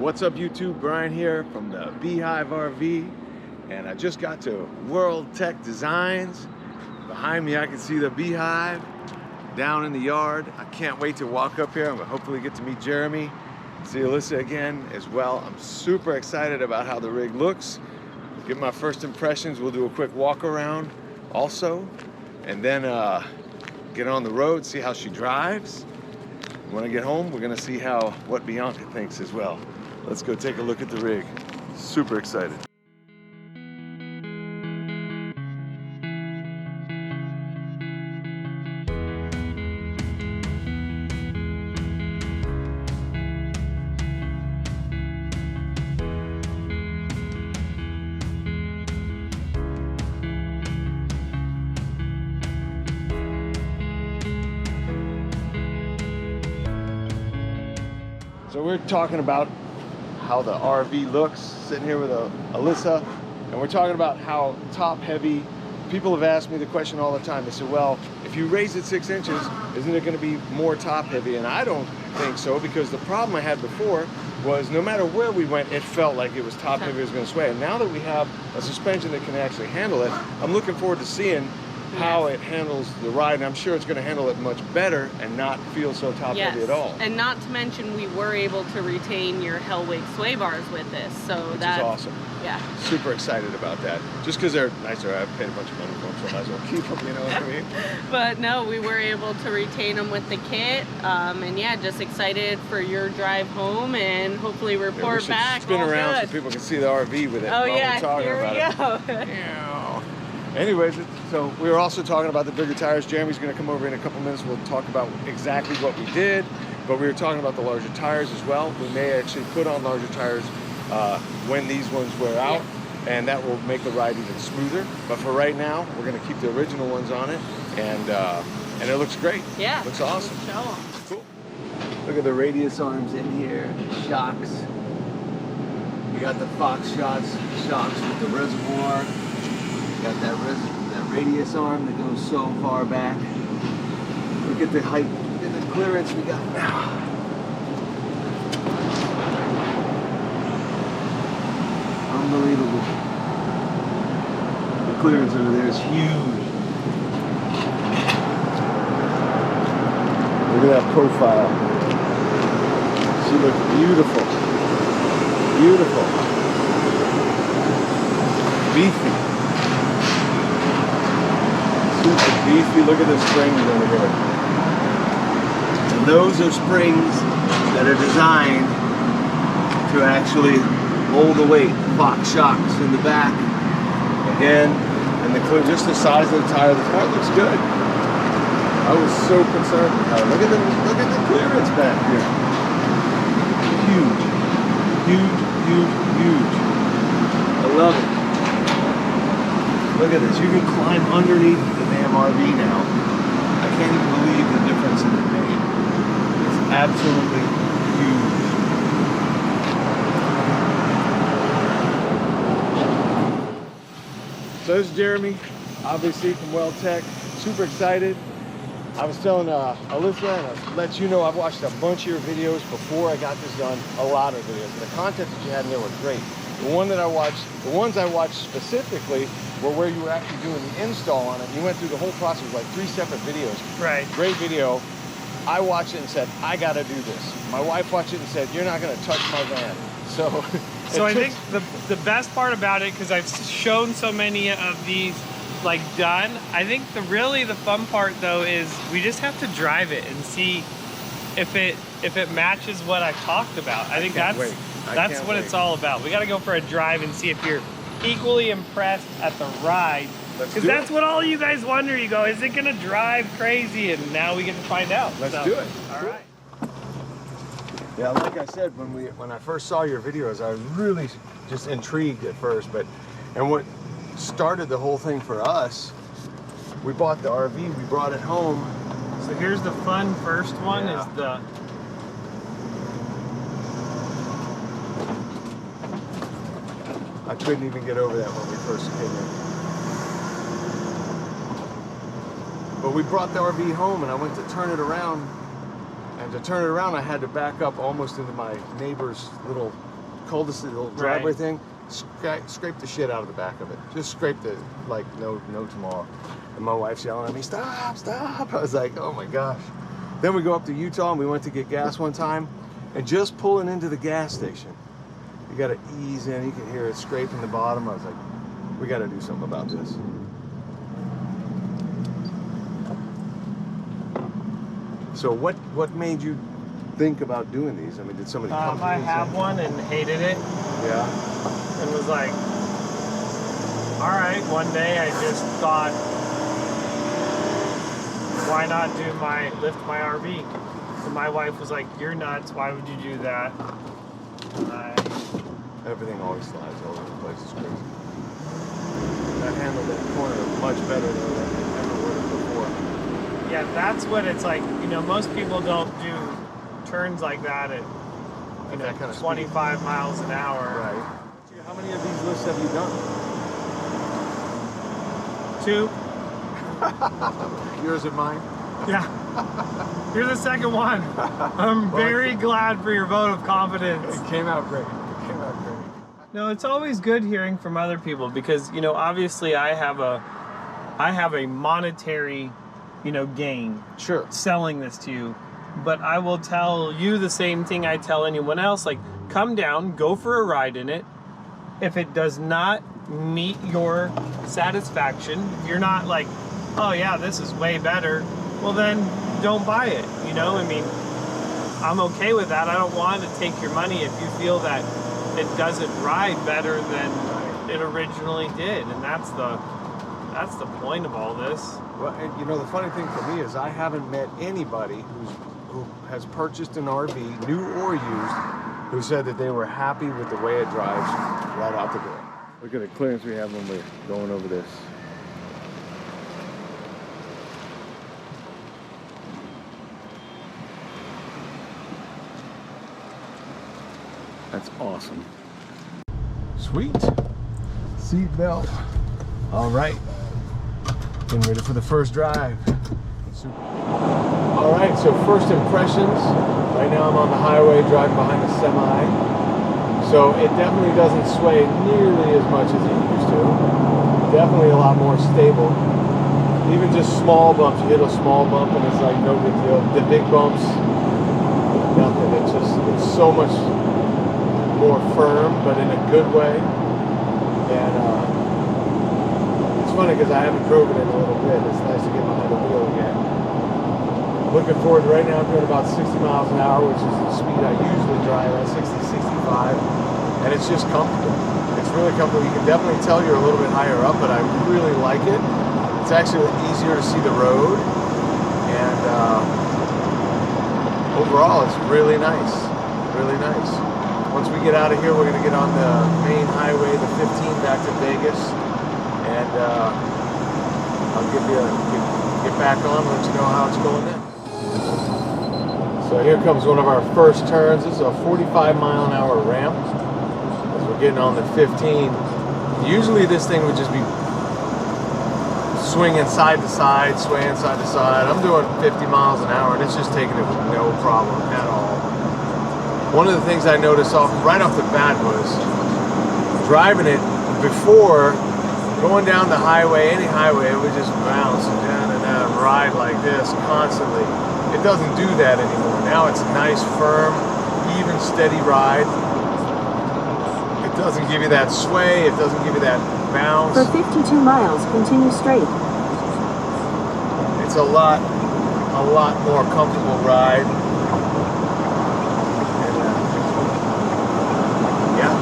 What's up YouTube, Brian here from the B Hive RV, and I just got to WeldTech Designs. Behind me I can see the B Hive down in the yard. I can't wait to walk up here. I'm gonna hopefully get to meet Jeremy, see Alyssa again as well. I'm super excited about how the rig looks. Get my first impressions. We'll do a quick walk around also, and then get on the road, see how she drives. When I get home, we're gonna see what Bianca thinks as well. Let's go take a look at the rig. Super excited. So we're talking about how the RV looks, sitting here with Alyssa, and we're talking about how top heavy. People have asked me the question all the time. They said, well, if you raise it 6 inches, isn't it going to be more top heavy? And I don't think so, because the problem I had before was no matter where we went, it felt like it was top heavy, it was going to sway. And now that we have a suspension that can actually handle it, I'm looking forward to seeing how it handles the ride, and I'm sure it's going to handle it much better and not feel so top heavy at all. And not to mention, we were able to retain your Hellwig sway bars with this, so that's awesome. Yeah, super excited about that. Just because they're nicer, I've paid a bunch of money for them, so I might as well keep them. You know what I mean? But no, we were able to retain them with the kit, and yeah, just excited for your drive home, and hopefully report back. Spin around so people can see the RV with it. Oh yeah, here we go. Anyways, so we were also talking about the bigger tires. Jeremy's going to come over in a couple minutes. We'll talk about exactly what we did, but we were talking about the larger tires as well. We may actually put on larger tires when these ones wear out, and that will make the ride even smoother. But for right now, we're going to keep the original ones on it, and it looks great. Yeah, looks awesome. Cool. Look at the radius arms in here, shocks. We got the Fox shocks with the reservoir. Got that radius arm that goes so far back. Look at the height and the clearance we got now. Unbelievable. The clearance over there is huge. Look at that profile. She looks beautiful. Beautiful. Beefy. Super beefy. Look at the springs over here. And those are springs that are designed to actually hold the weight. Fox shocks in the back. Again, and just the size of the tire. The car looks good. I was so concerned with how. Look at the clearance back here. Huge. Huge, huge, huge. I love it. Look at this, you can climb underneath the damn RV now. I can't even believe the difference that it made. It's absolutely huge. So this is Jeremy, obviously from WeldTech, super excited. I was telling Alyssa, and I'll let you know, I've watched a bunch of your videos before I got this done, a lot of videos. And the content that you had in there were great. The ones I watched specifically were where you were actually doing the install on it. You went through the whole process, like 3 separate videos. Right. Great video. I watched it and said, I gotta do this. My wife watched it and said, you're not gonna touch my van. So I think the best part about it, because I've shown so many of these like done, I think the fun part though is we just have to drive it and see if it matches what I talked about. I think that's what it's all about. We got to go for a drive and see if you're equally impressed at the ride, because that's what all you guys wonder. You go, is it gonna drive crazy? And now we get to find out. Let's do it. All right. Yeah, like I said, when I first saw your videos, I was really just intrigued at first. And what started the whole thing for us, we bought the RV, we brought it home. So here's the fun first one, is the I couldn't even get over that when we first came in. But we brought the RV home, and I went to turn it around, And to turn it around, I had to back up almost into my neighbor's little cul-de-sac, little driveway thing. Scrape the shit out of the back of it. Just scraped it like no tomorrow. And my wife's yelling at me, stop, stop. I was like, oh my gosh. Then we go up to Utah and we went to get gas one time, and just pulling into the gas station, you gotta ease in, you can hear it scraping the bottom. I was like, we gotta do something about this. So what made you think about doing these? I mean, did somebody come to you? I have one and hated it. Yeah. And was like, all right, one day I just thought, why not lift my RV? And my wife was like, you're nuts, why would you do that? Everything always slides all over the place, it's crazy. That handled that corner much better though than it ever would have before. Yeah, that's what it's like. You know, most people don't do turns like that at, you know, that kind of 25 speed. miles an hour. Right. How many of these lifts have you done? 2. Yours and mine? Yeah. You're the second one. I'm very glad for your vote of confidence. It came out great. It came out great. No, it's always good hearing from other people because, you know, obviously I have a monetary, you know, gain. Sure. Selling this to you. But I will tell you the same thing I tell anyone else. Like, come down, go for a ride in it. If it does not meet your satisfaction, if you're not like, oh yeah, this is way better, well then don't buy it, you know? I mean, I'm okay with that. I don't want to take your money if you feel that it doesn't ride better than it originally did, and that's the point of all this. Well, and you know, the funny thing for me is I haven't met anybody who has purchased an RV, new or used, who said that they were happy with the way it drives right out the door. Look at the clearance we have when we're going over this. That's awesome. Sweet. Seat belt. All right. Getting ready for the first drive. Super. All right, so first impressions. Right now I'm on the highway driving behind a semi. So it definitely doesn't sway nearly as much as it used to. Definitely a lot more stable. Even just small bumps, you hit a small bump and it's like no big deal. The big bumps, nothing. It's so much more firm, but in a good way. And it's funny because I haven't driven it in a little bit. It's nice to get behind the wheel again. Looking forward, right now I'm doing about 60 miles an hour, which is the speed I usually drive at, 60, 65. And it's just comfortable. It's really comfortable. You can definitely tell you're a little bit higher up, but I really like it. It's actually easier to see the road. And overall, it's really nice. Really nice. Once we get out of here, we're going to get on the main highway, the 15, back to Vegas. And I'll get back on and let you know how it's going then. So here comes one of our first turns. This is a 45-mile-an-hour ramp as we're getting on the 15. Usually this thing would just be swinging side to side, swaying side to side. I'm doing 50 miles an hour and it's just taking it with no problem at all. One of the things I noticed right off the bat was driving it before, going down the highway, any highway, it would just bounce down and down, ride like this constantly. It doesn't do that anymore. Now it's a nice, firm, even, steady ride. It doesn't give you that sway. It doesn't give you that bounce. For 52 miles, continue straight. It's a lot more comfortable ride. And, yeah.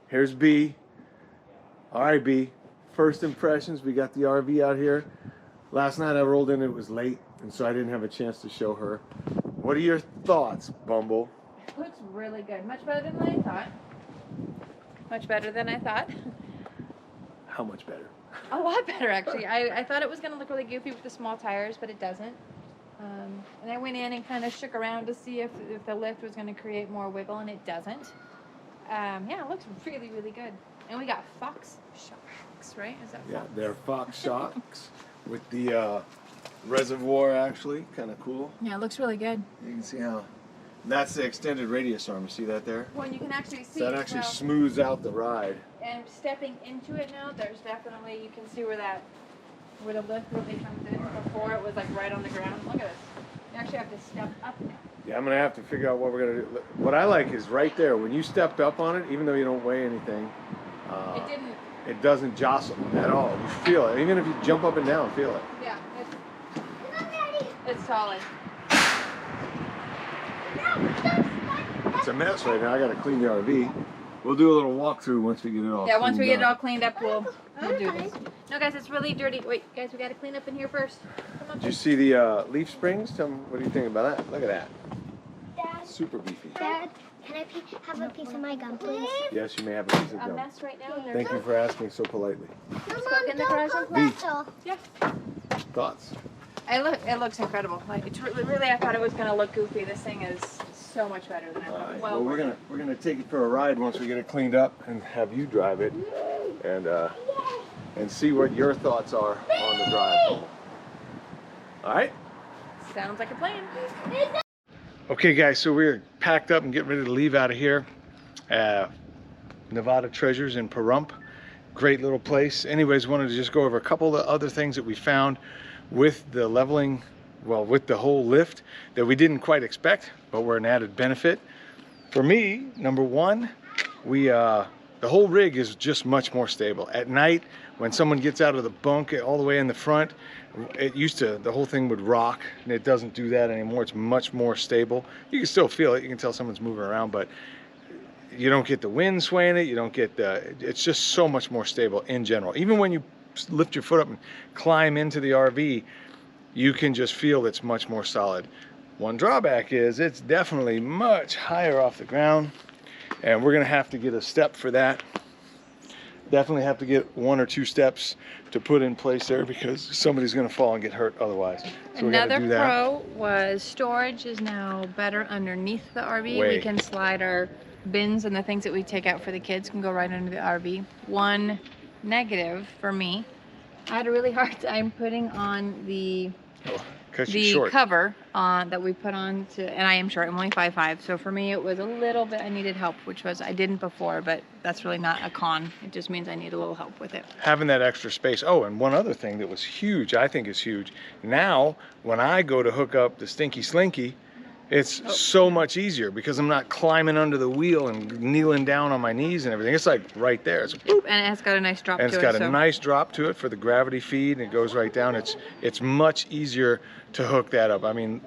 Here's B. All right, B. First impressions. We got the RV out here. Last night I rolled in, it was late, and so I didn't have a chance to show her. What are your thoughts, Bumble? It looks really good. Much better than I thought. Much better than I thought. How much better? A lot better, actually. I thought it was going to look really goofy with the small tires, but it doesn't. And I went in and kind of shook around to see if the lift was going to create more wiggle, and it doesn't. Yeah, it looks really, really good. And we got Fox shocks, right? Is that Fox? Yeah, they're Fox shocks with the reservoir, actually. Kind of cool. Yeah, it looks really good. You can see how... That's the extended radius arm. You see that there? Well, you can actually see. That actually smooths out the ride. And stepping into it now, there's definitely, you can see where the lift really comes in. Before it was like right on the ground. Look at this. You actually have to step up now. Yeah, I'm gonna have to figure out what we're gonna do. What I like is right there, when you stepped up on it, even though you don't weigh anything, it doesn't jostle at all. You feel it. Even if you jump up and down, feel it. Yeah, it's solid. It's a mess right now. I gotta clean the RV. We'll do a little walkthrough once we get it all Yeah, once we cleaned get it all up. cleaned up, we'll do this. No, guys, it's really dirty. Wait, guys, we gotta clean up in here first. Come on. Did you see the leaf springs? Tell me, what do you think about that? Look at that. Dad, Super beefy. Dad, can I have a piece of my gum, please? Yes, you may have a piece of A gum. mess right now. And Thank you for asking so politely. Let's go in the garage and B. Yeah. Thoughts? It looks incredible. Like it's really, I thought it was gonna look goofy. This thing is so much better than I thought. Right. Well, we're gonna take it for a ride once we get it cleaned up and have you drive it, and see what your thoughts are on the drive home. All right. Sounds like a plan. Okay, guys. So we're packed up and getting ready to leave out of here. Nevada Treasures in Pahrump. Great little place. Anyways, wanted to just go over a couple of other things that we found with the leveling, well, with the whole lift that we didn't quite expect, but were an added benefit. For me, number one, the whole rig is just much more stable. At night, when someone gets out of the bunk all the way in the front, the whole thing would rock, and it doesn't do that anymore. It's much more stable. You can still feel it. You can tell someone's moving around, but you don't get the wind swaying it. You don't get it's just so much more stable in general. Even when you lift your foot up and climb into the RV, you can just feel it's much more solid. One drawback is it's definitely much higher off the ground, and we're gonna have to get a step for that. Definitely have to get 1 or 2 steps to put in place there, because somebody's gonna fall and get hurt otherwise. So Another we gotta do that. pro was storage is now better underneath the RV. Way. We can slide our bins and the things that we take out for the kids can go right under the RV. One negative for me, I had a really hard time putting on the Cut you short. cover that we put on and I am short, I'm only 5'5", so for me it was a little bit, I needed help, which was, I didn't before, but that's really not a con. It just means I need a little help with it. Having that extra space. Oh, and one other thing that was huge, I think is huge. Now, when I go to hook up the Stinky Slinky, it's so much easier because I'm not climbing under the wheel and kneeling down on my knees and everything. It's like right there. It's And it has got a nice drop to it. And it's got a nice drop to it for the gravity feed, and it goes right down. It's much easier to hook that up. I mean,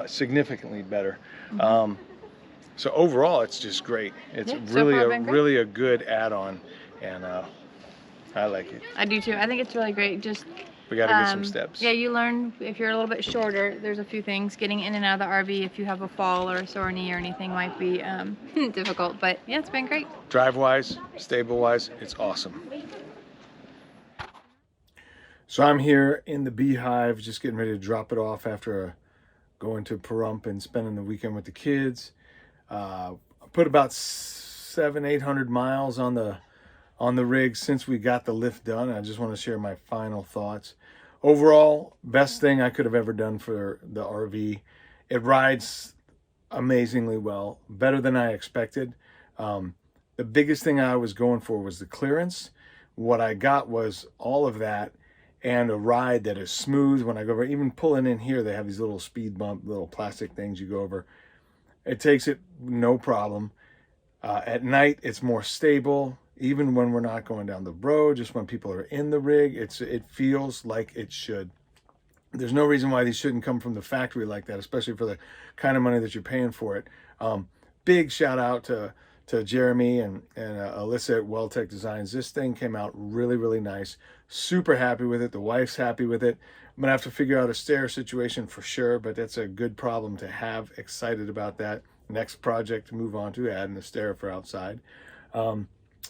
significantly better. So overall, it's just great. It's Yeah, so far been great. really a good add-on, and I like it. I do too. I think it's really great. Just We got to get some steps. Yeah, you learn if you're a little bit shorter. There's a few things getting in and out of the RV. If you have a fall or a sore knee or anything, might be difficult. But yeah, it's been great. Drive-wise, stable-wise, it's awesome. So I'm here in the B Hive, just getting ready to drop it off after going to Pahrump and spending the weekend with the kids. I put about 700-800 miles on the rig since we got the lift done. I just want to share my final thoughts. Overall, best thing I could have ever done for the RV. It rides amazingly well, better than I expected. The biggest thing I was going for was the clearance. What I got was all of that and a ride that is smooth. When I go over, even pulling in here, they have these little speed bump, little plastic things you go over. It takes it no problem. At night, it's more stable. Even when we're not going down the road, just when people are in the rig, it feels like it should. There's no reason why these shouldn't come from the factory like that, especially for the kind of money that you're paying for it. Big shout out to Jeremy and Alyssa at Weldtech Designs. This thing came out really, really nice. Super happy with it. The wife's happy with it. I'm gonna have to figure out a stair situation for sure, but that's a good problem to have. Excited about that. Next project to move on to, adding a stair for outside.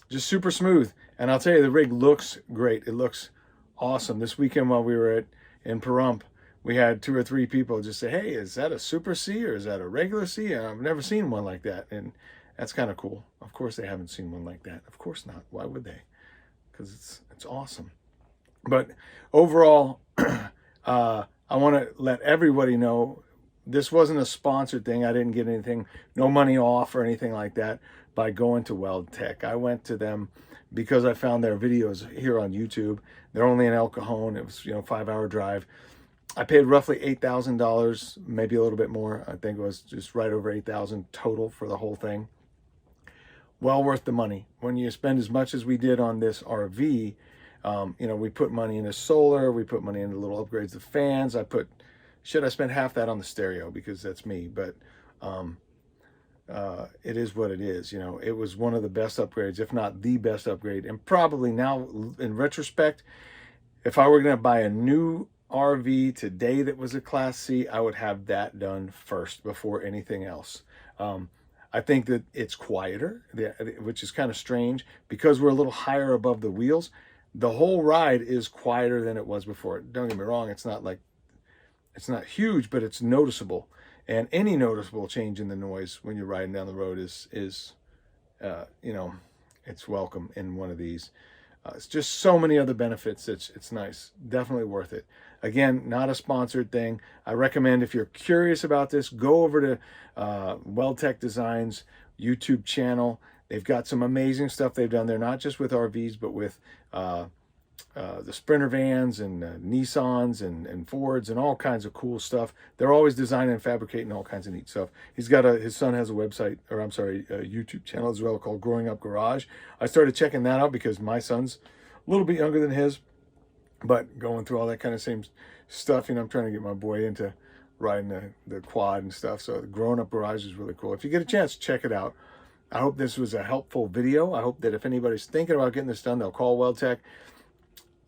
Just super smooth. And I'll tell you, the rig looks great. It looks awesome. This weekend while we were in Pahrump, we had 2 or 3 people just say, hey, is that a Super C or is that a regular C? I've never seen one like that. And that's kind of cool. Of course they haven't seen one like that. Of course not. Why would they? Because it's awesome. But overall, I want to let everybody know this wasn't a sponsored thing. I didn't get anything, no money off or anything like that by going to Weldtech. I went to them because I found their videos here on YouTube. They're only in El Cajon. It was, 5-hour drive. I paid roughly $8,000, maybe a little bit more. I think it was just right over $8,000 total for the whole thing. Well worth the money. When you spend as much as we did on this RV, we put money into solar, we put money into little upgrades of fans. I spent half that on the stereo because that's me, but it is what it is. It was one of the best upgrades, if not the best upgrade. And probably now, in retrospect, if I were going to buy a new RV today that was a Class C, I would have that done first before anything else. I think that it's quieter, which is kind of strange because we're a little higher above the wheels. The whole ride is quieter than it was before. Don't get me wrong, it's not huge, but it's noticeable. And any noticeable change in the noise when you're riding down the road is it's welcome in one of these. It's just so many other benefits. It's nice. Definitely worth it. Again, not a sponsored thing. I recommend if you're curious about this, go over to Weldtech Designs YouTube channel. They've got some amazing stuff they've done there, not just with RVs, but with the Sprinter vans and Nissans and Fords and all kinds of cool stuff. They're always designing and fabricating all kinds of neat stuff. His son has a website, a YouTube channel as well called Growing Up Garage. I started checking that out because my son's a little bit younger than his, but going through all that kind of same stuff, I'm trying to get my boy into riding the quad and stuff. So the Growing Up Garage is really cool. If you get a chance, check it out. I hope this was a helpful video. I hope that if anybody's thinking about getting this done, they'll call Weldtech.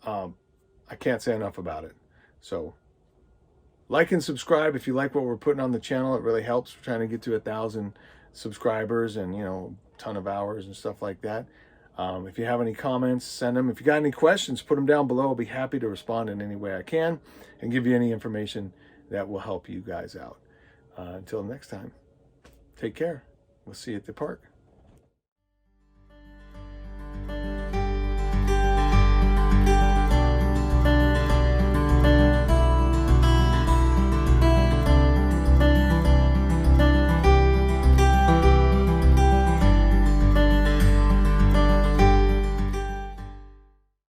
I can't say enough about it. So like and subscribe if you like what we're putting on the channel. It really helps. We're trying to get to 1,000 subscribers and a ton of hours and stuff like that. If you have any comments, send them. If you got any questions, put them down below. I'll be happy to respond in any way I can and give you any information that will help you guys out. Until next time, take care. We'll see you at the park.